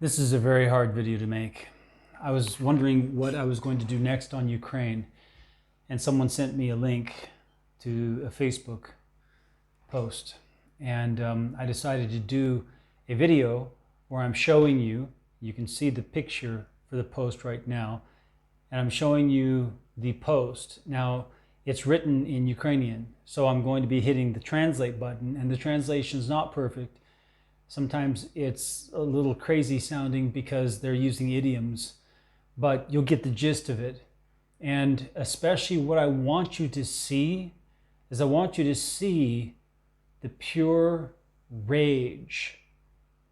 This is a very hard video to make. I was wondering what I was going to do next on Ukraine, and someone sent me a link to a Facebook post. And I decided to do a video where I'm showing you, you can see the picture for the post right now, and I'm showing you the post. Now, it's written in Ukrainian, so I'm going to be hitting the translate button, and the translation is not perfect. Sometimes it's a little crazy sounding because they're using idioms, but you'll get the gist of it. And especially what I want you to see is I want you to see the pure rage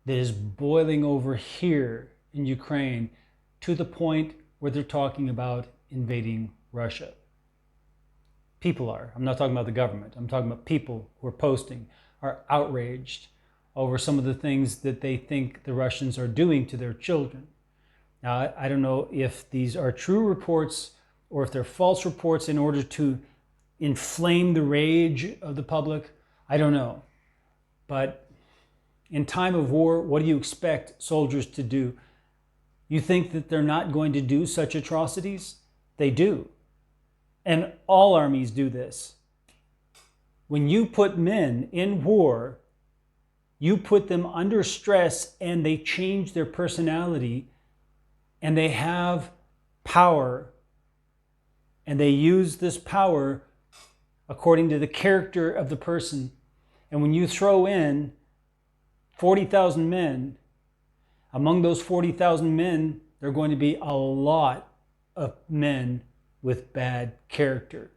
that is boiling over here in Ukraine to the point where they're talking about invading Russia. People are. I'm not talking about the government. I'm talking about people who are posting, are outraged over some of the things that they think the Russians are doing to their children. Now, I don't know if these are true reports or if they're false reports in order to inflame the rage of the public. I don't know. But in time of war, what do you expect soldiers to do? You think that they're not going to do such atrocities? They do. And all armies do this. When you put men in war, you put them under stress and they change their personality and they have power. And they use this power according to the character of the person. And when you throw in 40,000 men, among those 40,000 men, there are going to be a lot of men with bad character.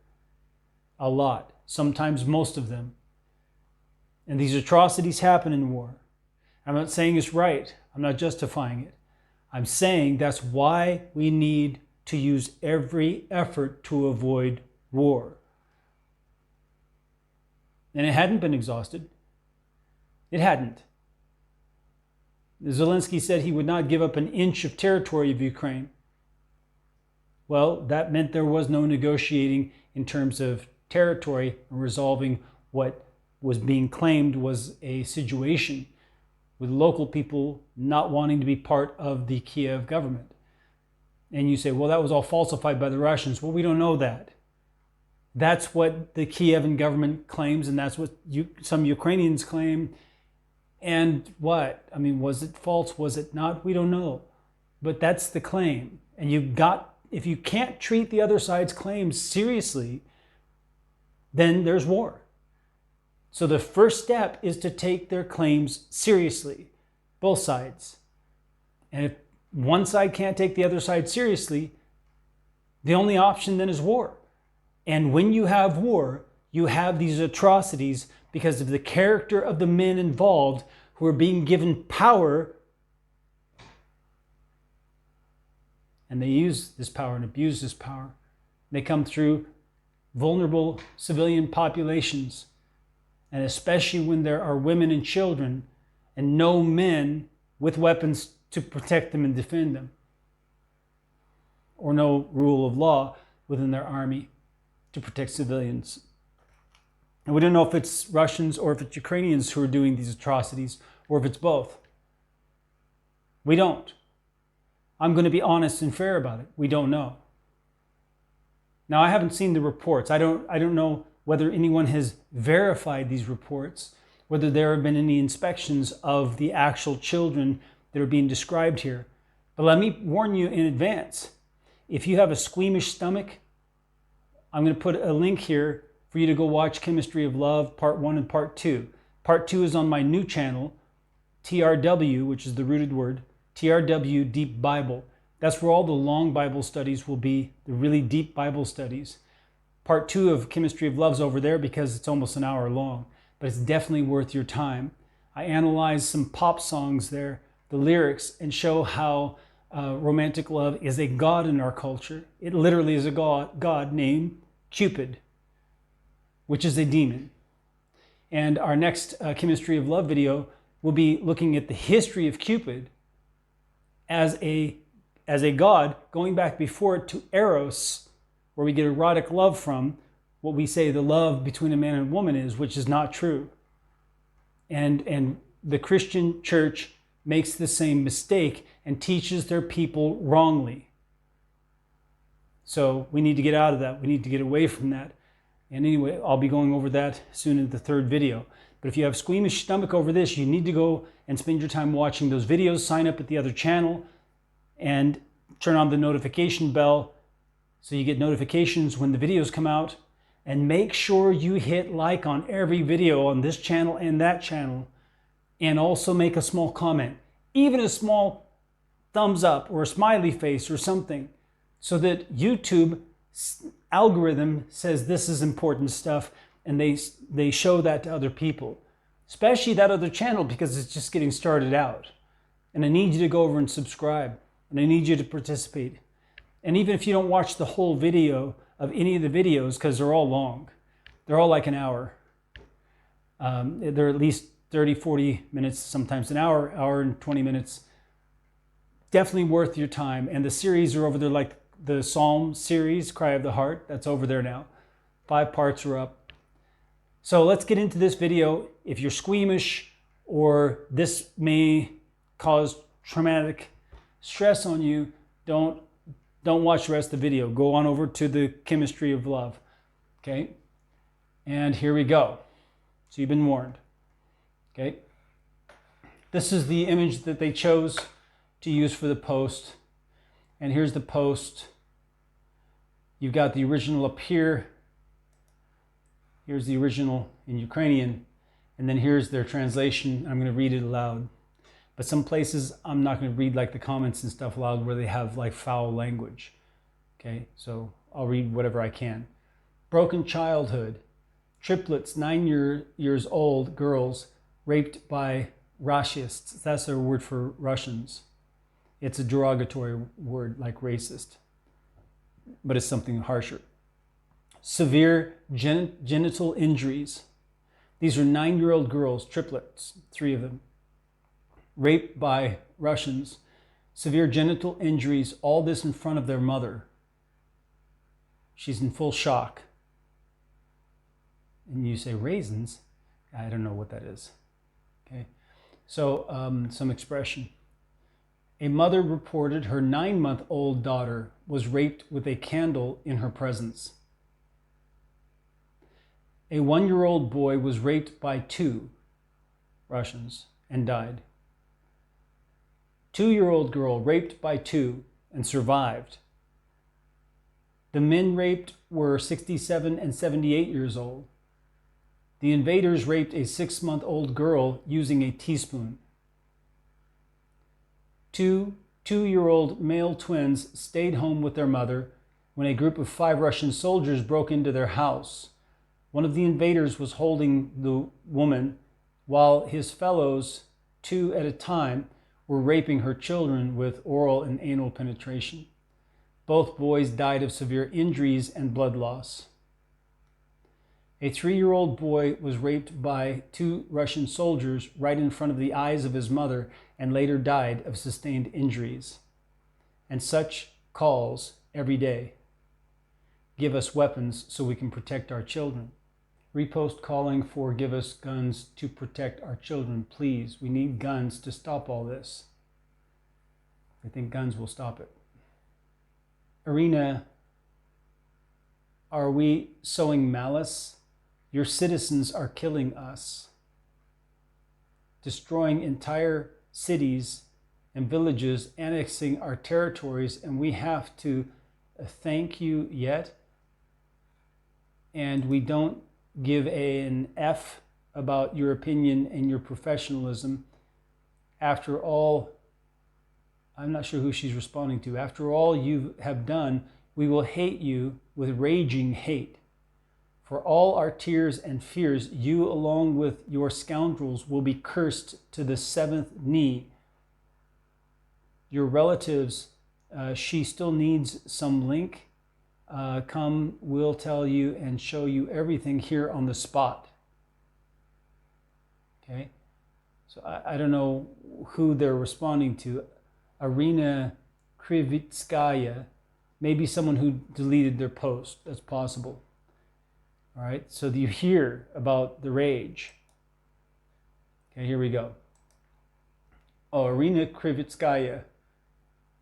A lot. Sometimes most of them. And these atrocities happen in war. I'm not saying it's right. I'm not justifying it. I'm saying that's why we need to use every effort to avoid war. And it hadn't been exhausted. It hadn't. Zelensky said he would not give up an inch of territory of Ukraine. Well, that meant there was no negotiating in terms of territory and resolving what was being claimed was a situation with local people not wanting to be part of the Kiev government. And you say, well, that was all falsified by the Russians. Well, we don't know that. That's what the Kievan government claims, and that's what some Ukrainians claim. And what? I mean, was it false? Was it not? We don't know. But that's the claim. And if you can't treat the other side's claims seriously, then there's war. So the first step is to take their claims seriously, both sides. And if one side can't take the other side seriously, the only option then is war. And when you have war, you have these atrocities because of the character of the men involved who are being given power. And they use this power and abuse this power. They come through vulnerable civilian populations. And especially when there are women and children and no men with weapons to protect them and defend them. Or no rule of law within their army to protect civilians. And we don't know if it's Russians or if it's Ukrainians who are doing these atrocities or if it's both. We don't. I'm going to be honest and fair about it. We don't know. Now, I haven't seen the reports. I don't know whether anyone has verified these reports, whether there have been any inspections of the actual children that are being described here. But let me warn you in advance. If you have a squeamish stomach, I'm going to put a link here for you to go watch Chemistry of Love, Part 1 and Part 2. Part 2 is on my new channel, TRW, which is the rooted word, TRW Deep Bible. That's where all the long Bible studies will be, the really deep Bible studies. Part 2 of Chemistry of Love's over there because it's almost an hour long, but it's definitely worth your time. I analyze some pop songs there, the lyrics, and show how romantic love is a god in our culture. It literally is a god named Cupid, which is a demon. And our next Chemistry of Love video will be looking at the history of Cupid as a god, going back before it to Eros, where we get erotic love from, what we say the love between a man and a woman is, which is not true. And the Christian church makes the same mistake and teaches their people wrongly. So we need to get out of that. We need to get away from that. And anyway, I'll be going over that soon in the third video. But if you have squeamish stomach over this, you need to go and spend your time watching those videos, sign up at the other channel, and turn on the notification bell so you get notifications when the videos come out. And make sure you hit like on every video on this channel and that channel. And also make a small comment, even a small thumbs up or a smiley face or something, so that YouTube algorithm says this is important stuff, and they show that to other people, especially that other channel, because it's just getting started out. And I need you to go over and subscribe, and I need you to participate. And even if you don't watch the whole video of any of the videos, because they're all long, they're all like an hour. They're at least 30, 40 minutes, sometimes an hour and 20 minutes. Definitely worth your time. And the series are over there, like the Psalm series, Cry of the Heart, that's over there now. 5 parts are up. So let's get into this video. If you're squeamish or this may cause traumatic stress on you, don't watch the rest of the video. Go on over to the chemistry of love. Okay? And here we go. So you've been warned. Okay? This is the image that they chose to use for the post. And here's the post. You've got the original up here. Here's the original in Ukrainian. And then here's their translation. I'm going to read it aloud. But some places I'm not going to read like the comments and stuff aloud where they have like foul language. Okay, so I'll read whatever I can. Broken childhood. Triplets, 9 years old girls raped by Russists. That's their word for Russians. It's a derogatory word like racist, but it's something harsher. Severe genital injuries. These are 9-year-old girls, triplets, 3 of them, raped by Russians. Severe genital injuries, all this in front of their mother. She's in full shock. And you say, raisins? I don't know what that is. Okay, so some expression. A mother reported her 9-month-old daughter was raped with a candle in her presence. A 1-year-old boy was raped by 2 Russians and died. 2-year-old girl raped by 2 and survived. The men raped were 67 and 78 years old. The invaders raped a 6-month-old girl using a teaspoon. 2 2-year-old male twins stayed home with their mother when a group of 5 Russian soldiers broke into their house. One of the invaders was holding the woman while his fellows, 2 at a time, were raping her children with oral and anal penetration. Both boys died of severe injuries and blood loss. A 3-year-old boy was raped by 2 Russian soldiers right in front of the eyes of his mother and later died of sustained injuries. And such calls every day. Give us weapons so we can protect our children. Repost calling for give us guns to protect our children, please. We need guns to stop all this. I think guns will stop it. Arena, are we sowing malice? Your citizens are killing us, destroying entire cities and villages, annexing our territories, and we have to thank you yet. And we don't give an F about your opinion and your professionalism. After all, I'm not sure who she's responding to. After all you have done, we will hate you with raging hate. For all our tears and fears, you along with your scoundrels will be cursed to the 7th knee. Your relatives, she still needs some link. Come, we'll tell you and show you everything here on the spot. Okay, so I don't know who they're responding to. Arina Krivitskaya, maybe someone who deleted their post. That's possible. All right, so you hear about the rage. Okay, here we go. Oh, Irina Krivitskaya.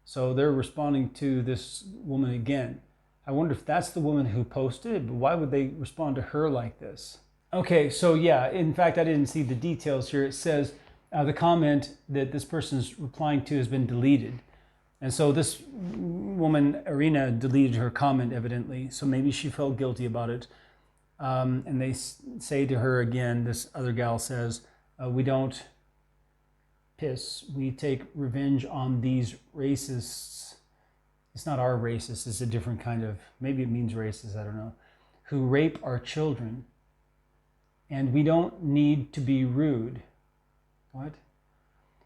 So they're responding to this woman again. I wonder if that's the woman who posted it, but why would they respond to her like this? Okay, so yeah, in fact, I didn't see the details here. It says the comment that this person's replying to has been deleted. And so this woman, Irina, deleted her comment, evidently. So maybe she felt guilty about it. And they say to her again, this other gal says, we don't piss. We take revenge on these racists. It's not our racists. It's a different kind of, maybe it means racist, I don't know, who rape our children. And we don't need to be rude. What?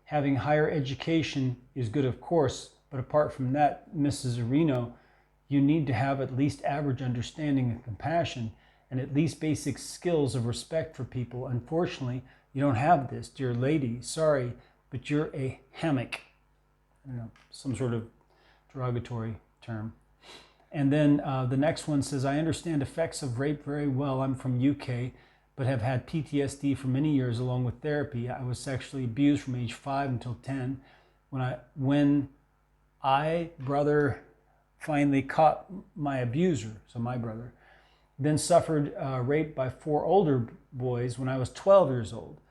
Having higher education is good, of course, but apart from that, Mrs. Areno, you need to have at least average understanding and compassion and at least basic skills of respect for people. Unfortunately, you don't have this, dear lady. Sorry, but you're a hammock. I don't know, some sort of derogatory term. And then the next one says, I understand effects of rape very well. I'm from UK, but have had PTSD for many years along with therapy. I was sexually abused from age 5 until 10. When I, brother, finally caught my abuser, so my brother, then suffered rape by 4 older boys when I was 12 years old.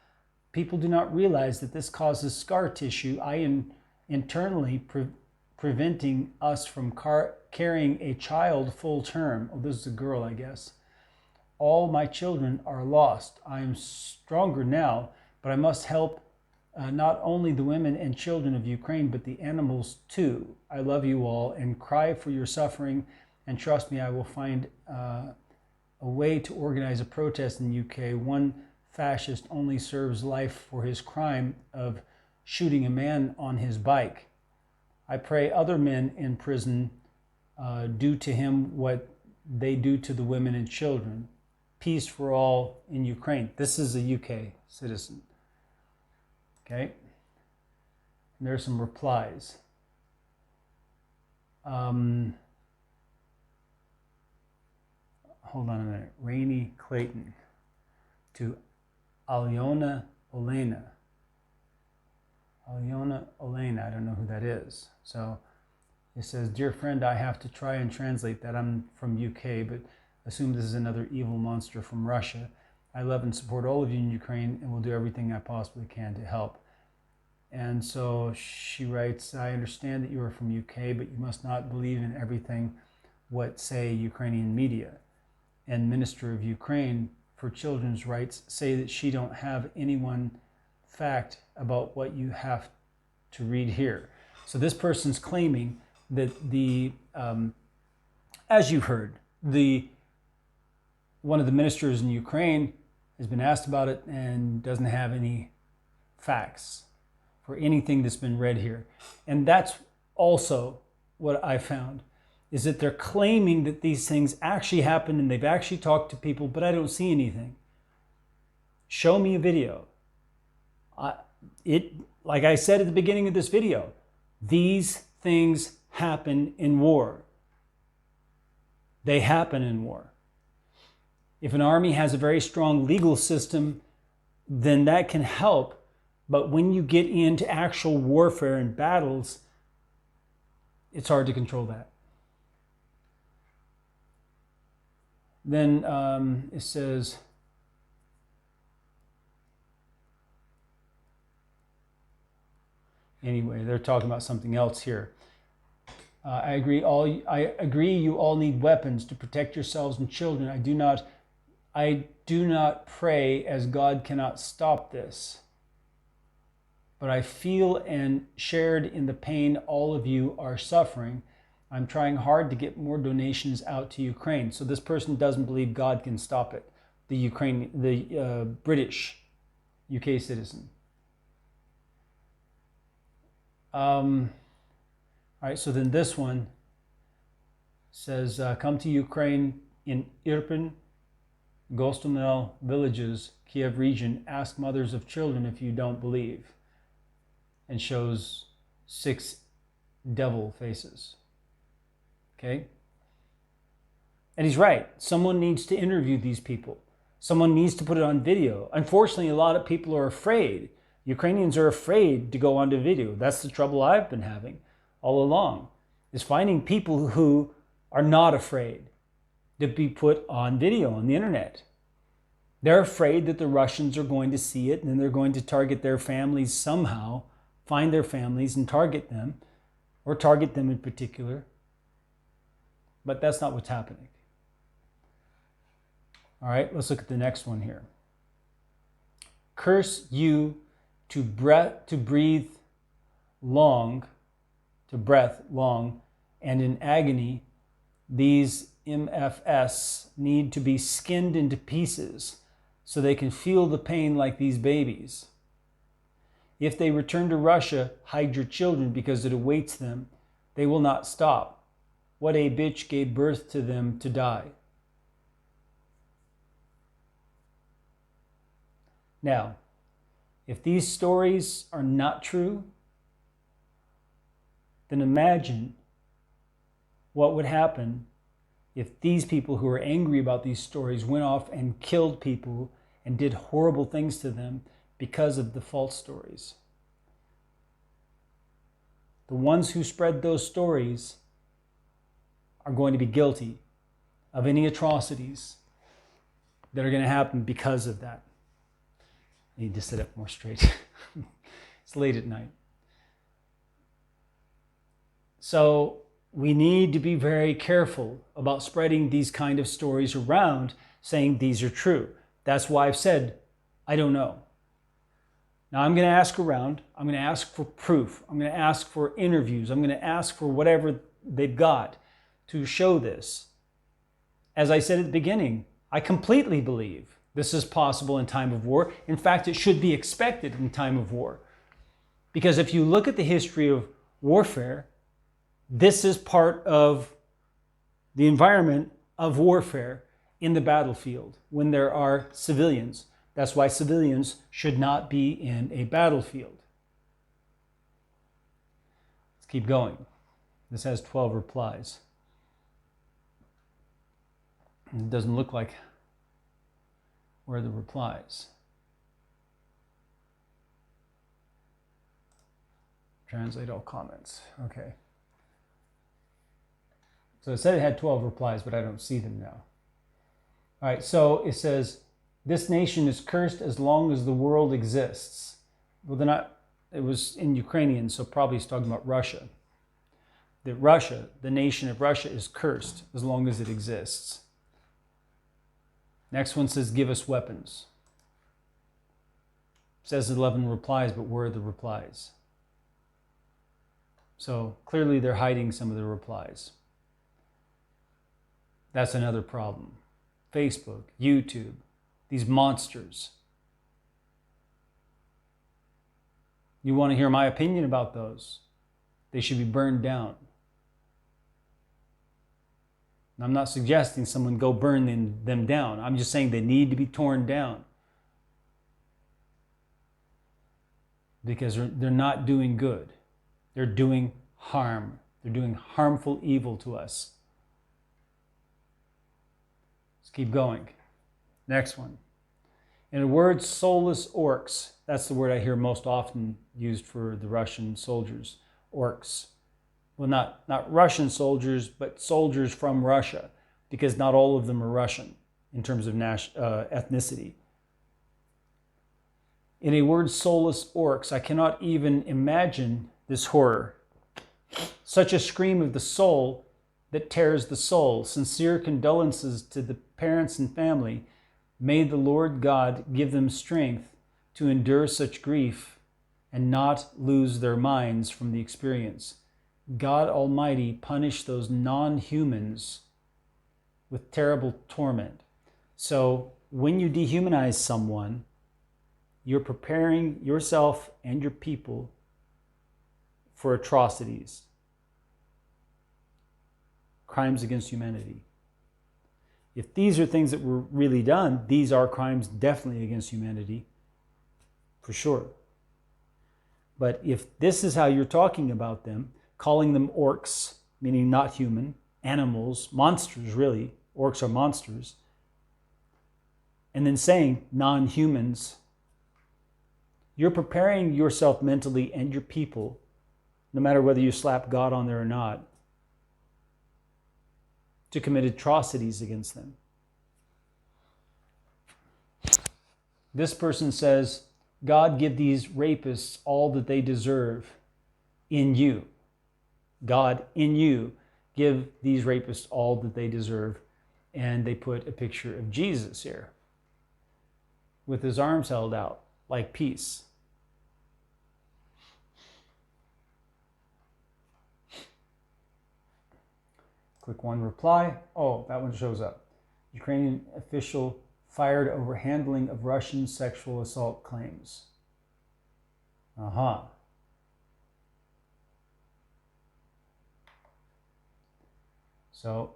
People do not realize that this causes scar tissue, internally preventing us from carrying a child full term. Oh, this is a girl, I guess. All my children are lost. I am stronger now, but I must help not only the women and children of Ukraine, but the animals too. I love you all and cry for your suffering, and trust me, I will find a way to organize a protest in the UK. One fascist only serves life for his crime of shooting a man on his bike. I pray other men in prison do to him what they do to the women and children. Peace for all in Ukraine. This is a UK citizen. Okay? And there's some replies. Hold on a minute. Rainey Clayton to Alyona Olena. Alyona Olena, I don't know who that is. So it says, dear friend, I have to try and translate that. I'm from UK, but assume this is another evil monster from Russia. I love and support all of you in Ukraine and will do everything I possibly can to help. And so she writes, I understand that you are from UK, but you must not believe in everything what say Ukrainian media. And Minister of Ukraine for Children's Rights say that she don't have any one fact about what you have to read here. So this person's claiming that the, as you've heard, one of the ministers in Ukraine has been asked about it and doesn't have any facts for anything that's been read here. And that's also what I found, is that they're claiming that these things actually happened and they've actually talked to people, but I don't see anything. Show me a video. Like I said at the beginning of this video, these things happen in war. They happen in war. If an army has a very strong legal system, then that can help. But when you get into actual warfare and battles, it's hard to control that. Then it says, anyway, they're talking about something else here. I agree you all need weapons to protect yourselves and children. I do not pray, as God cannot stop this. But I feel and shared in the pain all of you are suffering. I'm trying hard to get more donations out to Ukraine. So this person doesn't believe God can stop it. The British UK citizen. All right, so then this one says, come to Ukraine in Irpin, Gostomel villages, Kiev region. Ask mothers of children if you don't believe. And shows 6 devil faces. Okay? And he's right. Someone needs to interview these people. Someone needs to put it on video. Unfortunately, a lot of people are afraid Ukrainians are afraid to go onto video. That's the trouble I've been having all along, is finding people who are not afraid to be put on video on the internet. They're afraid that the Russians are going to see it and then they're going to target their families somehow, find their families and target them, or target them in particular. But that's not what's happening. All right, let's look at the next one here. Curse you to breathe long, and in agony, these MFS need to be skinned into pieces so they can feel the pain like these babies. If they return to Russia, hide your children because it awaits them. They will not stop. What a bitch gave birth to them to die. Now, if these stories are not true, then imagine what would happen if these people who are angry about these stories went off and killed people and did horrible things to them because of the false stories. The ones who spread those stories are going to be guilty of any atrocities that are going to happen because of that. I need to sit up more straight. It's late at night. So we need to be very careful about spreading these kind of stories around, saying these are true. That's why I've said, I don't know. Now I'm going to ask around. I'm going to ask for proof. I'm going to ask for interviews. I'm going to ask for whatever they've got to show this. As I said at the beginning, I completely believe this is possible in time of war. In fact, it should be expected in time of war. Because if you look at the history of warfare, this is part of the environment of warfare in the battlefield when there are civilians. That's why civilians should not be in a battlefield. Let's keep going. This has 12 replies. It doesn't look like where are the replies. Translate all comments. Okay. So it said it had 12 replies, but I don't see them now. All right, so it says, this nation is cursed as long as the world exists. Well, they're not, it was in Ukrainian, so probably it's talking about Russia. That Russia, the nation of Russia, is cursed as long as it exists. Next one says, give us weapons. It says 11 replies, but where are the replies? So clearly they're hiding some of the replies. That's another problem. Facebook, YouTube, these monsters. You want to hear my opinion about those? They should be burned down. I'm not suggesting someone go burn them down. I'm just saying they need to be torn down. Because they're not doing good. They're doing harm. They're doing harmful evil to us. Let's keep going. Next one. In a word, soulless orcs. That's the word I hear most often used for the Russian soldiers. Orcs. Well, not Russian soldiers, but soldiers from Russia, because not all of them are Russian in terms of ethnicity. In a word, soulless orcs, I cannot even imagine this horror. Such a scream of the soul that tears the soul. Sincere condolences to the parents and family. May the Lord God give them strength to endure such grief and not lose their minds from the experience. God Almighty punish those non-humans with terrible torment. So when you dehumanize someone, you're preparing yourself and your people for atrocities, crimes against humanity. If these are things that were really done, these are crimes definitely against humanity, for sure. But if this is how you're talking about them, calling them orcs, meaning not human, animals, monsters really, orcs are monsters, and then saying non-humans, You're preparing yourself mentally and your people, no matter whether you slap God on there or not, to commit atrocities against them. This person says, God, give these rapists all that they deserve in you. God, in you, give these rapists all that they deserve. And they put a picture of Jesus here with his arms held out like peace. Click one reply. Oh, that one shows up. Ukrainian official fired over handling of Russian sexual assault claims. So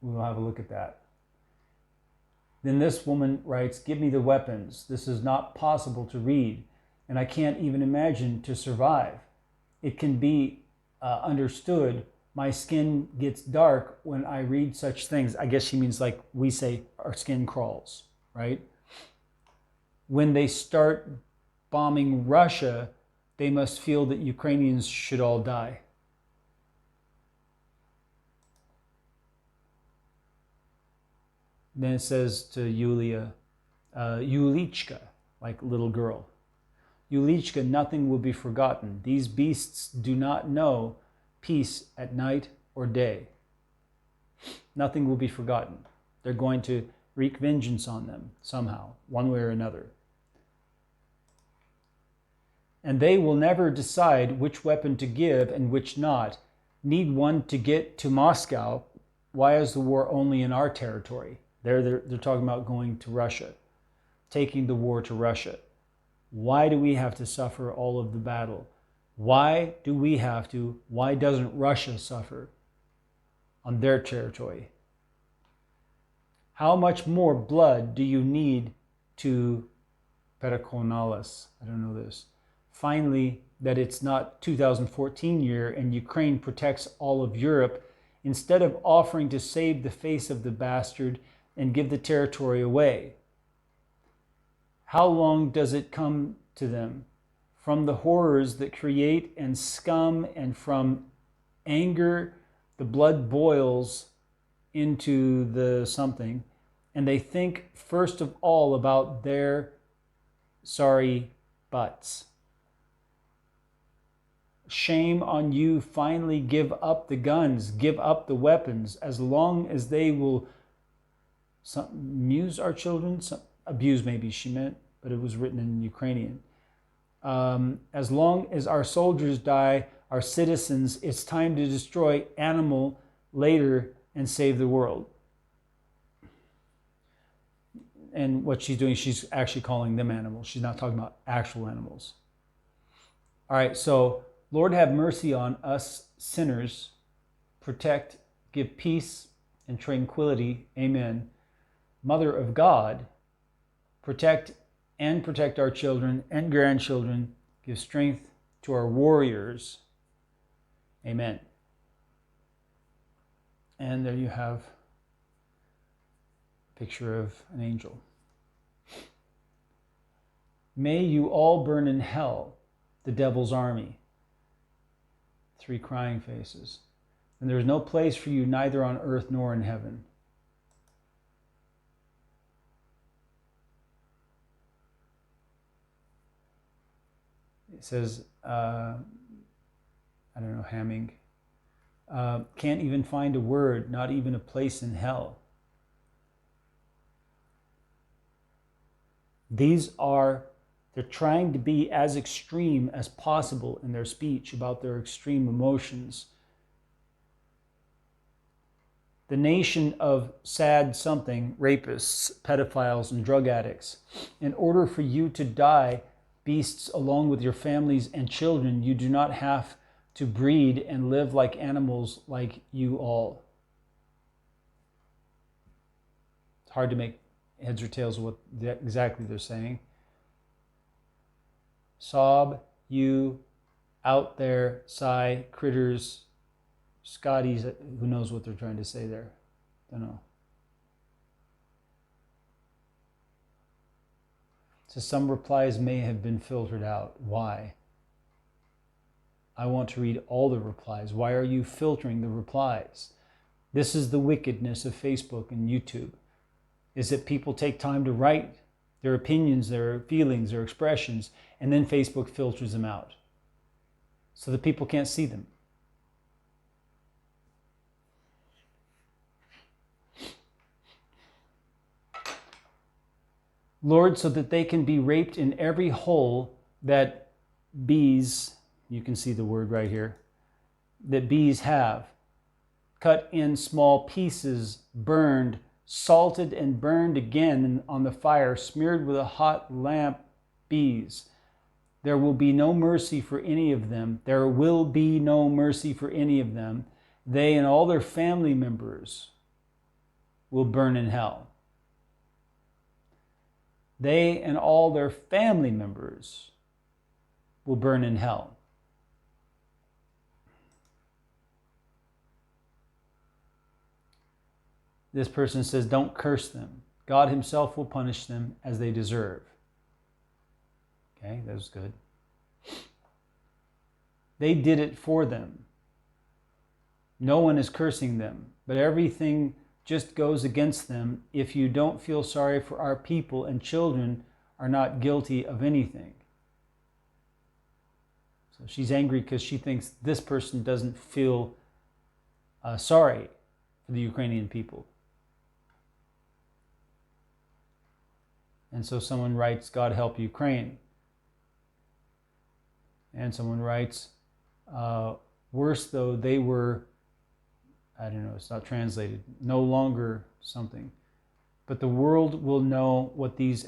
we'll have a look at that. Then this woman writes, give me the weapons. This is not possible to read, and I can't even imagine to survive. It can be understood. My skin gets dark when I read such things. I guess she means like we say our skin crawls, right? When they start bombing Russia, they must feel that Ukrainians should all die. Then it says to Yulia, Yulichka, like little girl. Yulichka, nothing will be forgotten. These beasts do not know peace at night or day. Nothing will be forgotten. They're going to wreak vengeance on them somehow, one way or another. And they will never decide which weapon to give and which not. Need one to get to Moscow. Why is the war only in our territory? They're talking about going to Russia, taking the war to Russia. Why do we have to suffer all of the battle? Why do we have to? Why doesn't Russia suffer on their territory? How much more blood do you need to Perikonales? I don't know this. Finally, that it's not 2014 year and Ukraine protects all of Europe instead of offering to save the face of the bastard and give the territory away. How long does it come to them? From the horrors that create and scum, and from anger, the blood boils into the something, and they think first of all about their sorry butts. Shame on you, finally give up the guns, give up the weapons, as long as they will amuse our children, abuse maybe she meant, but it was written in Ukrainian. As long as our soldiers die, our citizens, it's time to destroy animal later and save the world. And what she's doing, she's actually calling them animals. She's not talking about actual animals. All right, so Lord, have mercy on us sinners. Protect, give peace and tranquility. Amen. Mother of God, protect our children and grandchildren. Give strength to our warriors. Amen. And there you have a picture of an angel. May you all burn in hell, the devil's army. 3 crying faces. And there is no place for you neither on earth nor in heaven. It says, I don't know, Hamming. Can't even find a word, not even a place in hell. They're trying to be as extreme as possible in their speech about their extreme emotions. The nation of sad something, rapists, pedophiles, and drug addicts. In order for you to die, beasts, along with your families and children, you do not have to breed and live like animals like you all. It's hard to make heads or tails of what exactly they're saying. Sob, you, out there, sigh, critters, Scotties, who knows what they're trying to say there? Don't know. It So some replies may have been filtered out. Why? I want to read all the replies. Why are you filtering the replies? This is the wickedness of Facebook and YouTube, is that people take time to write their opinions, their feelings, their expressions, and then Facebook filters them out so that people can't see them. Lord, so that they can be raped in every hole that bees, you can see the word right here, that bees have, cut in small pieces, burned, salted and burned again on the fire, smeared with a hot lamp, bees. There will be no mercy for any of them. There will be no mercy for any of them. They and all their family members will burn in hell. They and all their family members will burn in hell. This person says, don't curse them. God himself will punish them as they deserve. Okay, that was good. They did it for them. No one is cursing them, but everything just goes against them if you don't feel sorry for our people, and children are not guilty of anything. So she's angry because she thinks this person doesn't feel sorry for the Ukrainian people. And so someone writes, God help Ukraine. And someone writes, worse though, they were, I don't know, it's not translated, no longer something. But the world will know what these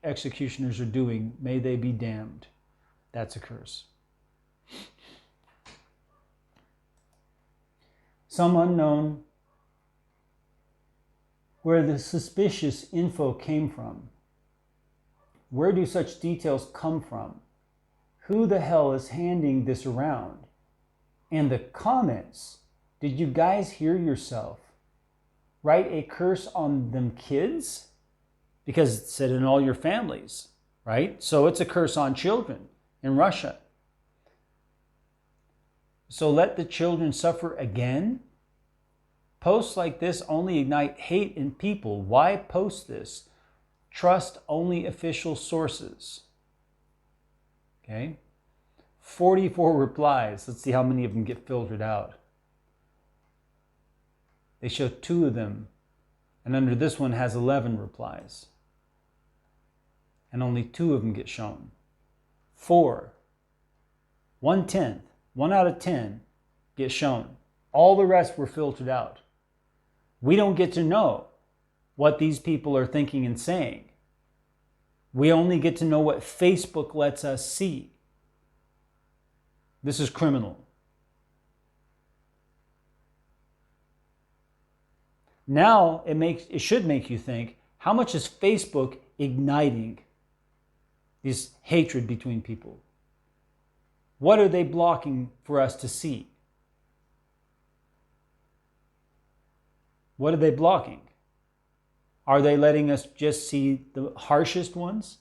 executioners are doing. May they be damned. That's a curse. Some unknown where the suspicious info came from. Where do such details come from? Who the hell is handing this around? And the comments. Did you guys hear yourself? Write a curse on them kids? Because it said in all your families, right? So it's a curse on children in Russia. So let the children suffer again? Posts like this only ignite hate in people. Why post this? Trust only official sources. Okay? 44 replies. Let's see how many of them get filtered out. They show 2 of them, and under this one has 11 replies. And only 2 of them get shown. 4, 1/10, 1 out of 10 get shown. All the rest were filtered out. We don't get to know what these people are thinking and saying. We only get to know what Facebook lets us see. This is criminal. Now it should make you think, how much is Facebook igniting this hatred between people? What are they blocking for us to see? What are they blocking? Are they letting us just see the harshest ones?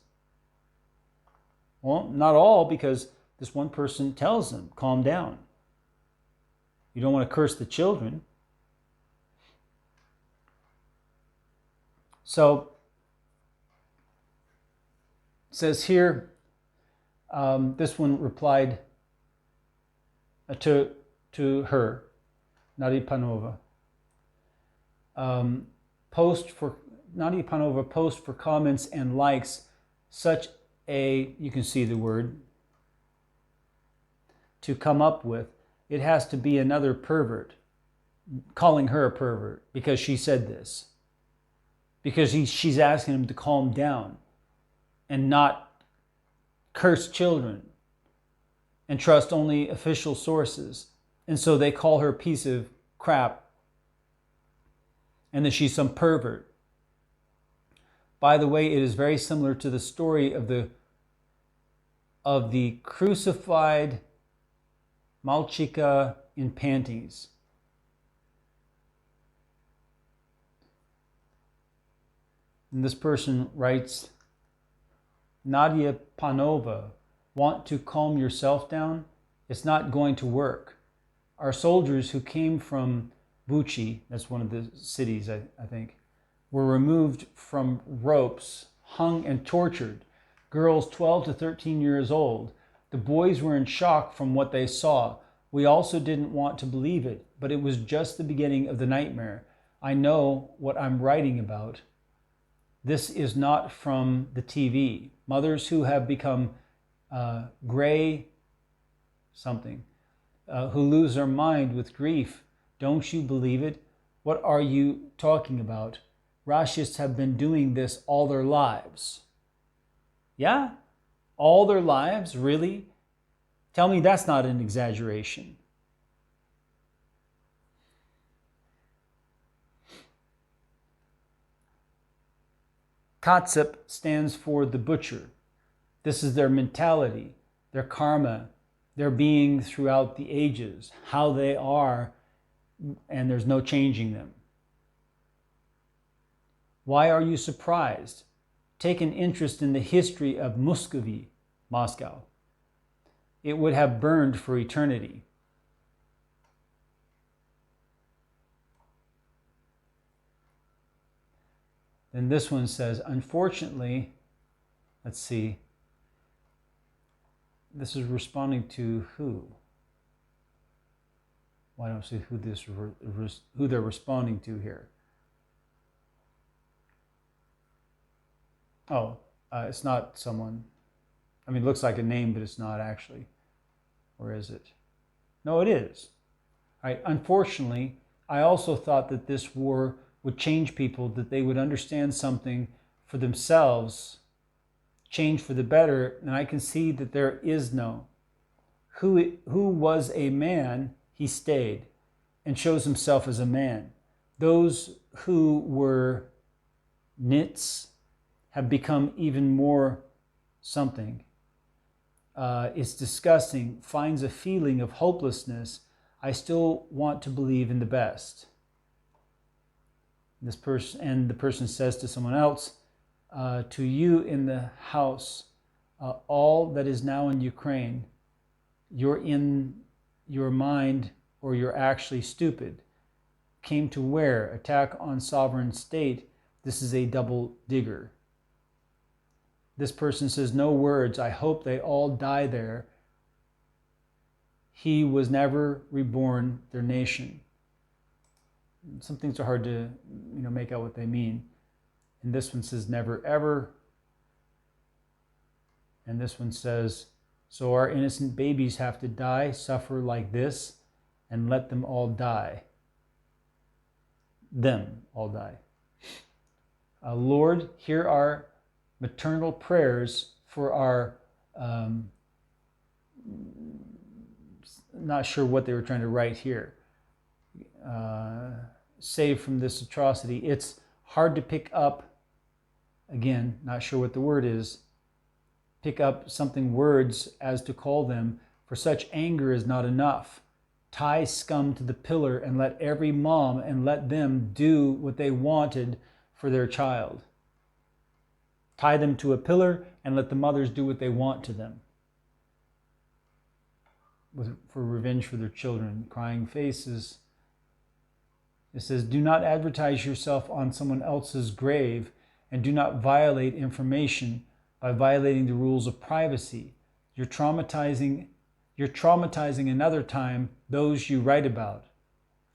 Well, not all, because this one person tells them, calm down. You don't want to curse the children. So, it says here, this one replied to her, Nadia Panova. Nadia Panova post for comments and likes such a, you can see the word, to come up with, it has to be another pervert, calling her a pervert because she said this. Because she's asking him to calm down and not curse children and trust only official sources. And so they call her a piece of crap and that she's some pervert. By the way, it is very similar to the story of the crucified Malchika in panties. And this person writes, Nadia Panova, want to calm yourself down? It's not going to work. Our soldiers who came from Buchi, that's one of the cities, I think, were removed from ropes, hung and tortured. Girls 12 to 13 years old. The boys were in shock from what they saw. We also didn't want to believe it, but it was just the beginning of the nightmare. I know what I'm writing about. This is not from the TV. Mothers who have become gray something, who lose their mind with grief. Don't you believe it? What are you talking about? Rashists have been doing this all their lives. Yeah? All their lives? Really? Tell me that's not an exaggeration. Katsep stands for the butcher. This is their mentality, their karma, their being throughout the ages, how they are, and there's no changing them. Why are you surprised? Take an interest in the history of Muscovy, Moscow. It would have burned for eternity. Then this one says, unfortunately, let's see, this is responding to who? Why don't I see who they're responding to here? Oh, it's not someone. I mean, it looks like a name, but it's not actually. Or is it? No, it is. All right. Unfortunately, I also thought that this war would change people, that they would understand something for themselves, change for the better, and I can see that there is no. Who was a man, he stayed and shows himself as a man. Those who were nits have become even more something. It's disgusting, finds a feeling of hopelessness. I still want to believe in the best. This person, and the person says to someone else, to you in the house, all that is now in Ukraine, you're in your mind or you're actually stupid. Came to where? Attack on sovereign state. This is a double digger. This person says, no words. I hope they all die there. He was never reborn, their nation. Some things are hard to make out what they mean. And this one says, never ever. And this one says, so our innocent babies have to die, suffer like this, and let them all die. Them all die. Lord, hear our maternal prayers for our, not sure what they were trying to write here. Saved from this atrocity. It's hard to pick up, again, not sure what the word is, pick up something words as to call them, for such anger is not enough. Tie scum to the pillar and let every mom and let them do what they wanted for their child. Tie them to a pillar and let the mothers do what they want to them. For revenge for their children, crying faces. It says, do not advertise yourself on someone else's grave and do not violate information by violating the rules of privacy. You're traumatizing another time those you write about.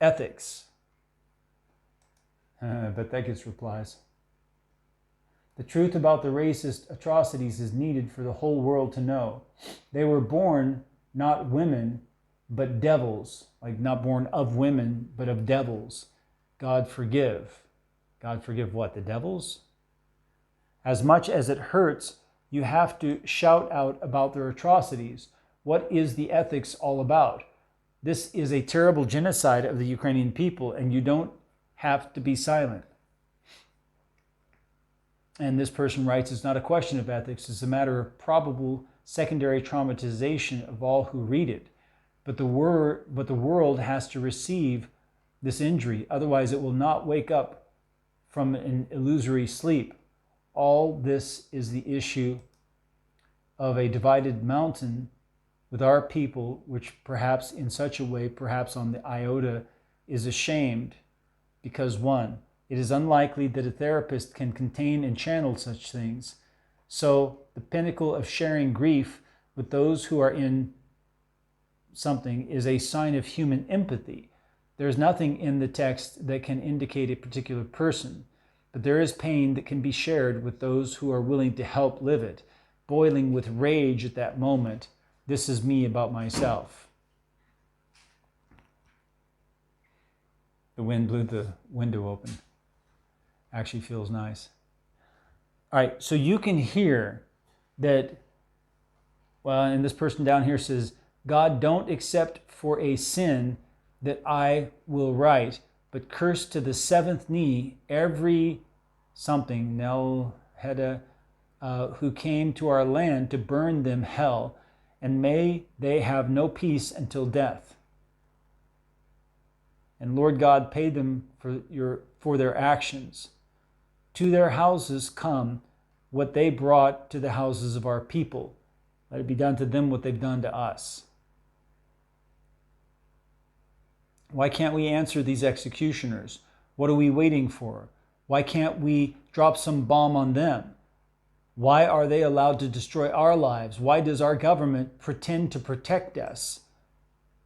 Ethics. But that gets replies. The truth about the racist atrocities is needed for the whole world to know. They were born not women, but devils. Like not born of women, but of devils. God forgive. God forgive what? The devils? As much as it hurts, you have to shout out about their atrocities. What is the ethics all about? This is a terrible genocide of the Ukrainian people, and you don't have to be silent. And this person writes, it's not a question of ethics, it's a matter of probable secondary traumatization of all who read it. But the world has to receive this injury, otherwise it will not wake up from an illusory sleep. All this is the issue of a divided mountain with our people, which perhaps in such a way, perhaps on the iota, is ashamed because, one, it is unlikely that a therapist can contain and channel such things. So the pinnacle of sharing grief with those who are in something is a sign of human empathy. There's nothing in the text that can indicate a particular person, but there is pain that can be shared with those who are willing to help live it, boiling with rage at that moment. This is me about myself. The wind blew the window open. Actually feels nice. All right, so you can hear that, well, and this person down here says, God, don't accept for a sin that I will write, but curse to the seventh knee every something, Nelheda, who came to our land to burn them hell, and may they have no peace until death. And Lord God, pay them for their actions. To their houses come what they brought to the houses of our people. Let it be done to them what they've done to us. Why can't we answer these executioners? What are we waiting for? Why can't we drop some bomb on them? Why are they allowed to destroy our lives? Why does our government pretend to protect us,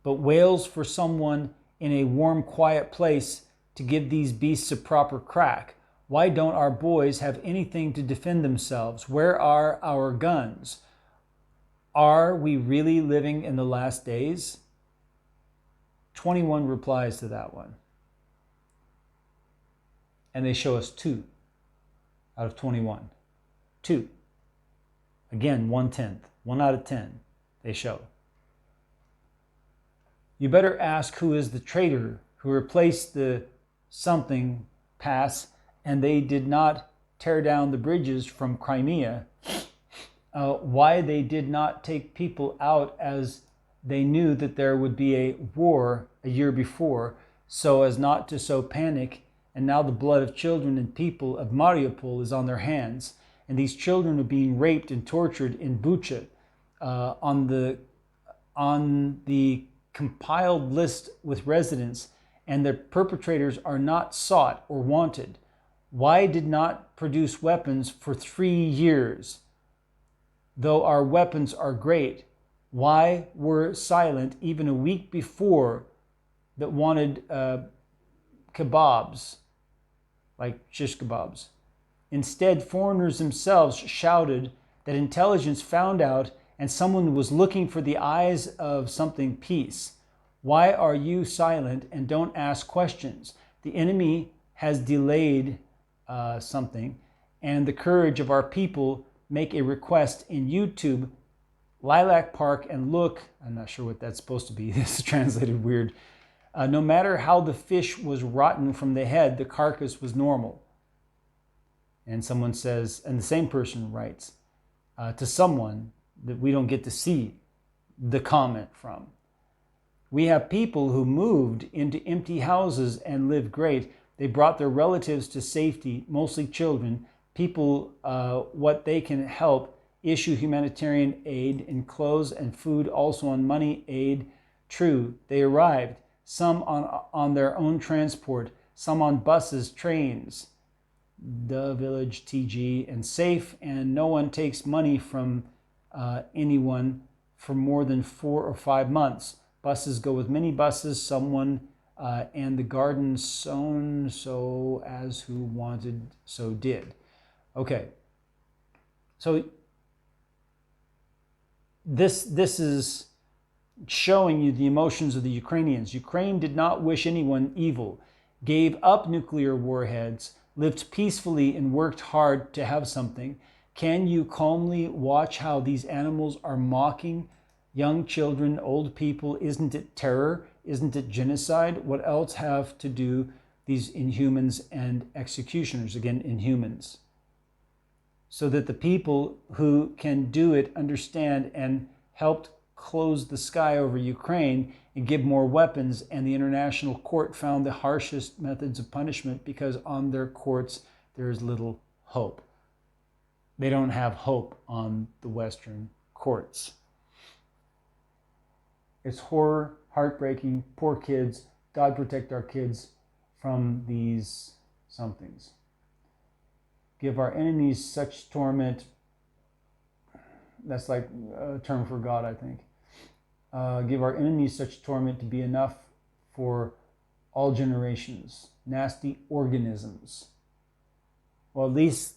but wails for someone in a warm, quiet place to give these beasts a proper crack? Why don't our boys have anything to defend themselves? Where are our guns? Are we really living in the last days? 21 replies to that one. And they show us 2 out of 21. 2. Again, 1/10. 1 out of 10 they show. You better ask who is the traitor who replaced the something pass and they did not tear down the bridges from Crimea. Why they did not take people out as they knew that there would be a war a year before, so as not to sow panic, and now the blood of children and people of Mariupol is on their hands, and these children are being raped and tortured in Bucha on the compiled list with residents, and the perpetrators are not sought or wanted. Why did not produce weapons for 3 years? Though our weapons are great, why were silent even a week before that wanted kebabs, like shish kebabs? Instead, foreigners themselves shouted that intelligence found out and someone was looking for the eyes of something peace. Why are you silent and don't ask questions? The enemy has delayed something, and the courage of our people make a request in YouTube, Lilac Park, and look, I'm not sure what that's supposed to be. This is translated weird. No matter how the fish was rotten from the head, the carcass was normal. And someone says, and the same person writes to someone that we don't get to see the comment from. We have people who moved into empty houses and lived great. They brought their relatives to safety, mostly children. People, what they can help, issue humanitarian aid in clothes and food, also on money aid. True, they arrived, some on their own transport, some on buses, trains, the village TG, and safe, and no one takes money from anyone for more than 4 or 5 months. Buses go with mini buses, someone and the garden sown, so as who wanted, so did. Okay, so this is showing you the emotions of the Ukrainians. Ukraine did not wish anyone evil, gave up nuclear warheads, lived peacefully and worked hard to have something. Can you calmly watch how these animals are mocking young children, old people? Isn't it terror? Isn't it genocide? What else have to do these inhumans and executioners? Again, inhumans. So that the people who can do it understand and helped close the sky over Ukraine and give more weapons, and the international court found the harshest methods of punishment because on their courts there is little hope. They don't have hope on the Western courts. It's horror, heartbreaking, poor kids. God protect our kids from these somethings. Give our enemies such torment. That's like a term for God, I think. Give our enemies such torment to be enough for all generations. Nasty organisms. Well, at least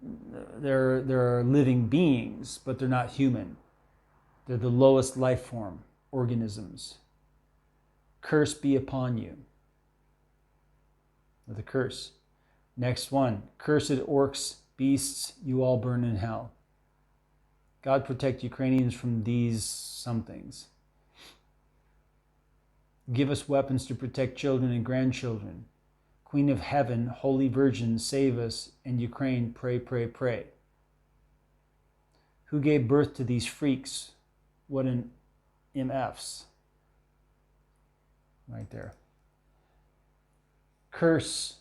they're living beings, but they're not human. They're the lowest life form, organisms. Curse be upon you. With a curse. Next one. Cursed orcs, beasts, you all burn in hell. God protect Ukrainians from these somethings. Give us weapons to protect children and grandchildren. Queen of Heaven, Holy Virgin, save us. And Ukraine, pray, pray, pray. Who gave birth to these freaks? What an MFs. Right there. Curse,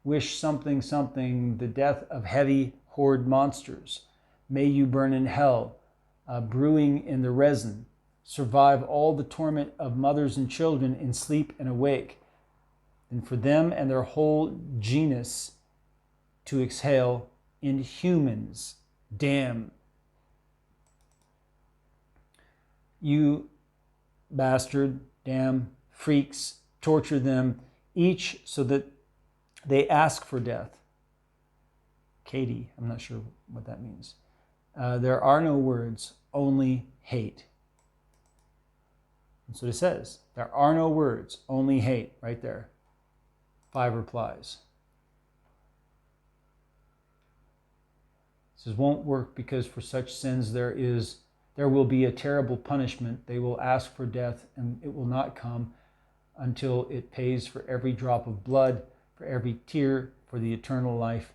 wish something, something, the death of heavy horde monsters. May you burn in hell, brewing in the resin. Survive all the torment of mothers and children in sleep and awake. And for them and their whole genus to exhale inhumans. Damn. You bastard, damn, freaks, torture them, each so that they ask for death. Katie, I'm not sure what that means. There are no words, only hate. That's what it says. There are no words, only hate, right there. 5 replies. It says, won't work because for such sins there will be a terrible punishment. They will ask for death and it will not come until it pays for every drop of blood, for every tear, for the eternal life.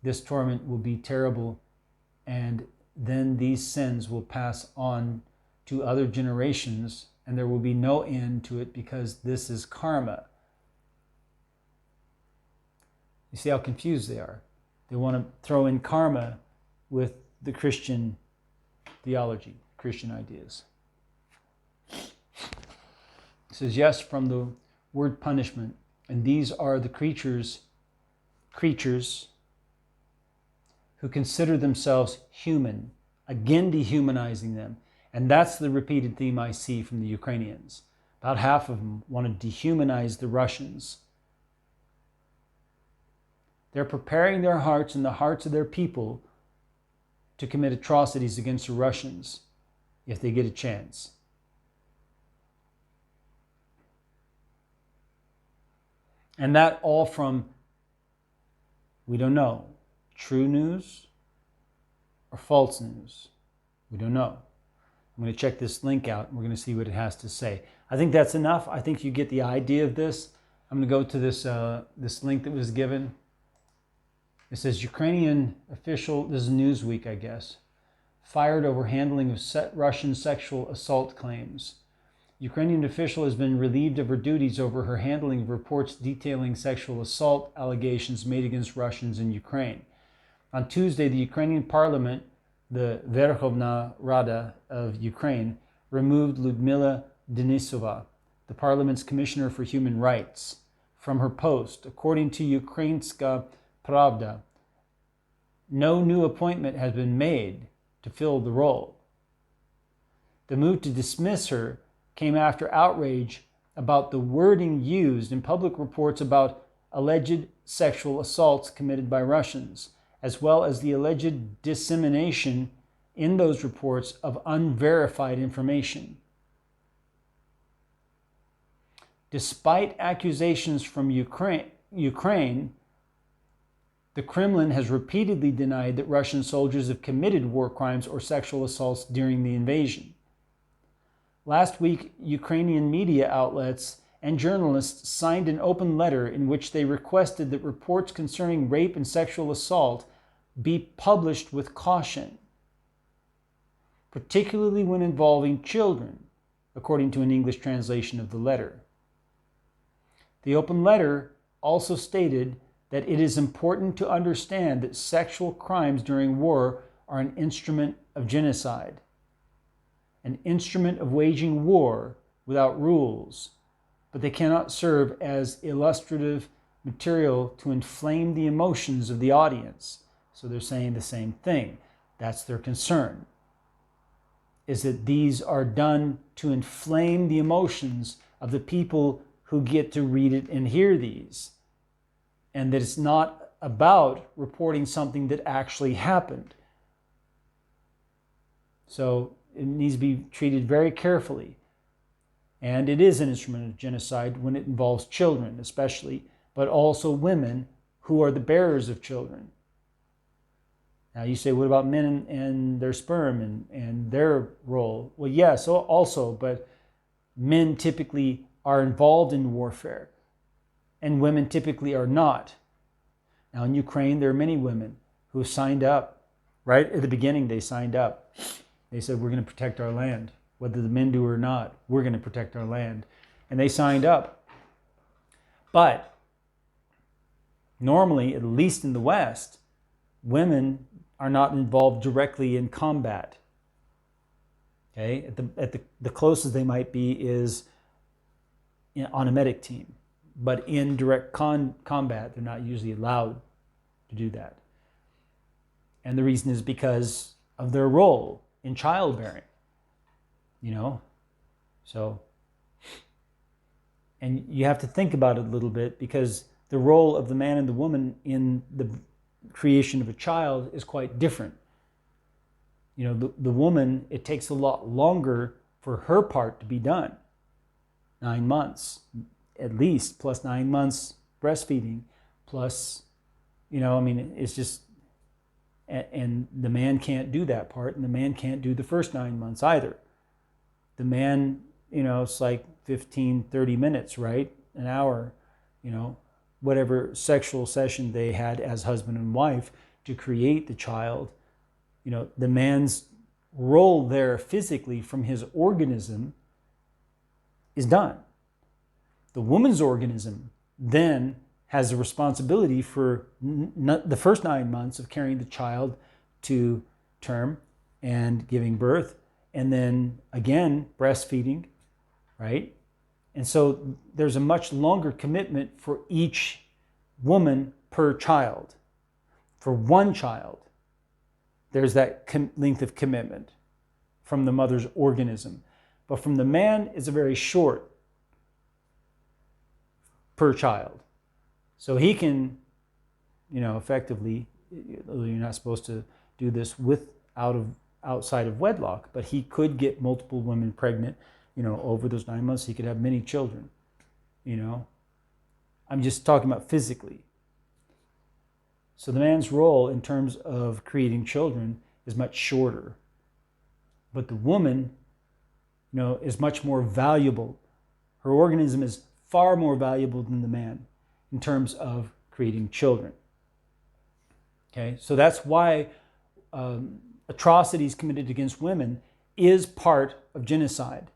This torment will be terrible, and then these sins will pass on to other generations, and there will be no end to it because this is karma. You see how confused they are. They want to throw in karma with the Christian theology, Christian ideas. It says, yes, from the word punishment, and these are the creatures who consider themselves human, again dehumanizing them. And that's the repeated theme I see from the Ukrainians. About half of them want to dehumanize the Russians. They're preparing their hearts and the hearts of their people to commit atrocities against the Russians if they get a chance. And that all from, we don't know, true news or false news. We don't know. I'm going to check this link out and we're going to see what it has to say. I think that's enough. I think you get the idea of this. I'm going to go to this link that was given. It says Ukrainian official, this is Newsweek, I guess, fired over handling of Russian sexual assault claims. Ukrainian official has been relieved of her duties over her handling of reports detailing sexual assault allegations made against Russians in Ukraine. On Tuesday, the Ukrainian parliament, the Verkhovna Rada of Ukraine, removed Lyudmila Denisova, the parliament's commissioner for human rights, from her post. According to Ukrainska Pravda, no new appointment has been made to fill the role. The move to dismiss her came after outrage about the wording used in public reports about alleged sexual assaults committed by Russians, as well as the alleged dissemination in those reports of unverified information. Despite accusations from Ukraine, the Kremlin has repeatedly denied that Russian soldiers have committed war crimes or sexual assaults during the invasion. Last week, Ukrainian media outlets and journalists signed an open letter in which they requested that reports concerning rape and sexual assault be published with caution, particularly when involving children, according to an English translation of the letter. The open letter also stated that it is important to understand that sexual crimes during war are an instrument of genocide. an instrument of waging war without rules, but they cannot serve as illustrative material to inflame the emotions of the audience. So they're saying the same thing. That's their concern, is that these are done to inflame the emotions of the people who get to read it and hear these, and that it's not about reporting something that actually happened. So it needs to be treated very carefully. And it is an instrument of genocide when it involves children especially, but also women who are the bearers of children. Now you say, what about men and their sperm and their role? Well, yes, also, but men typically are involved in warfare and women typically are not. Now in Ukraine, there are many women who signed up. Right at the beginning, they signed up. They said, we're going to protect our land. Whether the men do or not, we're going to protect our land. And they signed up. But normally, at least in the West, women are not involved directly in combat. Okay, the closest they might be is on a medic team, but in direct combat, they're not usually allowed to do that. And the reason is because of their role in childbearing, So, and you have to think about it a little bit, because the role of the man and the woman in the creation of a child is quite different. The woman, it takes a lot longer for her part to be done. 9 months, at least, plus 9 months breastfeeding, plus, it's just, and the man can't do that part, and the man can't do the first 9 months either. The man, it's like 15, 30 minutes, right? An hour, whatever sexual session they had as husband and wife to create the child. The man's role there physically from his organism is done. The woman's organism then has the responsibility for the first 9 months of carrying the child to term and giving birth, and then again breastfeeding, right? And so there's a much longer commitment for each woman per child. For one child, there's that length of commitment from the mother's organism. But from the man, it's a very short per child. So he can, effectively, you're not supposed to do this outside of wedlock, but he could get multiple women pregnant, over those 9 months. He could have many children, I'm just talking about physically. So the man's role in terms of creating children is much shorter. But the woman, is much more valuable. Her organism is far more valuable than the man in terms of creating children. Okay, so that's why atrocities committed against women is part of genocide.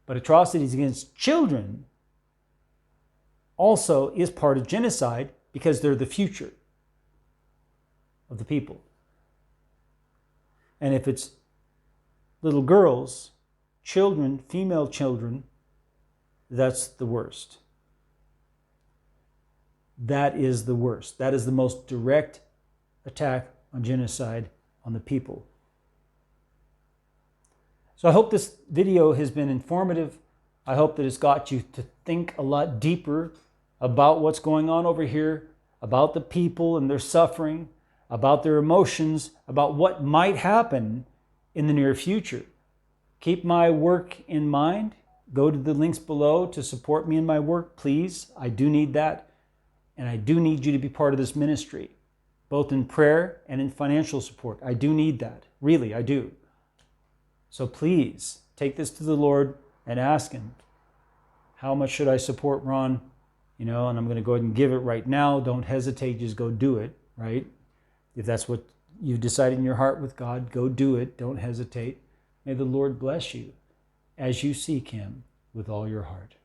But atrocities against children also is part of genocide, because they're the future of the people. And if it's little girls, children, female children, that's the worst. That is the worst. That is the most direct attack on genocide on the people. So I hope this video has been informative. I hope that it's got you to think a lot deeper about what's going on over here, about the people and their suffering, about their emotions, about what might happen in the near future. Keep my work in mind. Go to the links below to support me in my work, please. I do need that. And I do need you to be part of this ministry, both in prayer and in financial support. I do need that. Really, I do. So please take this to the Lord and ask Him, how much should I support Ron? And I'm going to go ahead and give it right now. Don't hesitate. Just go do it, right? If that's what you've decided in your heart with God, go do it. Don't hesitate. May the Lord bless you as you seek Him with all your heart.